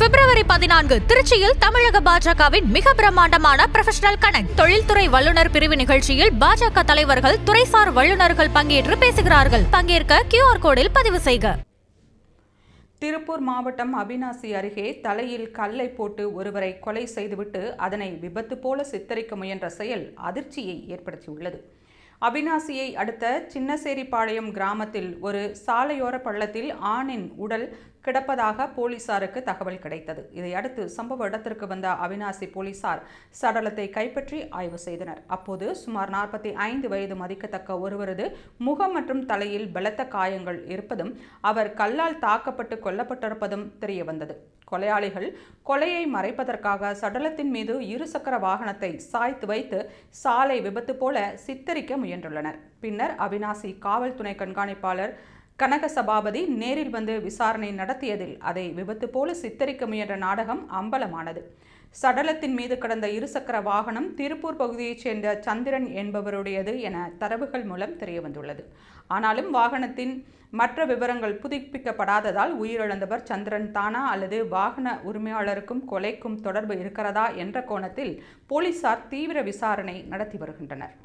பிப்ரவரி 14 திருச்சியில் தமிழக பாஜகவின் மிக பிரம்மாண்டமான ப்ரொஃபஷனல் கனெக்ட் தொழில்துறை வல்லுநர் பிரிவு நிகழ்ச்சியில் பாஜக தலைவர்கள், துறைசார் வல்லுநர்கள் பங்கேற்று பேசுகிறார்கள். பங்கேற்க QR கோடில் பதிவு செய்க. திருப்பூர் மாவட்டம் அவிநாசி அருகே தலையில் கல்லை போட்டு ஒருவரை கொலை செய்துவிட்டு அதனை விபத்து போல சித்தரிக்க முயன்ற செயல் அதிர்ச்சியை ஏற்படுத்தியுள்ளது. அவிநாசியை அடுத்த சின்னசேரிப்பாளையம் கிராமத்தில் ஒரு சாலையோர பள்ளத்தில் ஆணின் உடல் கிடப்பதாக போலீசாருக்கு தகவல் கிடைத்தது. இதையடுத்து சம்பவ இடத்திற்கு வந்த அவிநாசி போலீசார் சடலத்தை கைப்பற்றி ஆய்வு செய்தனர். அப்போது சுமார் 45 வயது மதிக்கத்தக்க ஒருவரது முகம் மற்றும் தலையில் பலத்த காயங்கள் இருப்பதும் அவர் கல்லால் தாக்கப்பட்டு கொல்லப்பட்டிருப்பதும் தெரியவந்தது. கொலையாளிகள் கொலையை மறைப்பதற்காக சடலத்தின் மீது இருசக்கர வாகனத்தை சாய்த்து வைத்து சாலை விபத்து போல சித்தரிக்க முயன்றுள்ளனர். பின்னர் அவிநாசி காவல் துணை கண்காணிப்பாளர் கனகசபாபதி நேரில் வந்து விசாரணை நடத்தியதில் அதை விபத்து போல சித்தரிக்க முயன்ற நாடகம் அம்பலமானது. சடலத்தின் மீது கடந்த இருசக்கர வாகனம் திருப்பூர் பகுதியைச் சேர்ந்த சந்திரன் என்பவருடையது என தரவுகள் மூலம் தெரியவந்துள்ளது. ஆனாலும் வாகனத்தின் மற்ற விவரங்கள் புதுப்பிக்கப்படாததால் உயிரிழந்தவர் சந்திரன் தானா அல்லது வாகன உரிமையாளருக்கும் கொலைக்கும் தொடர்பு இருக்கிறதா என்ற கோணத்தில் போலீசார் தீவிர விசாரணை நடத்தி வருகின்றனர்.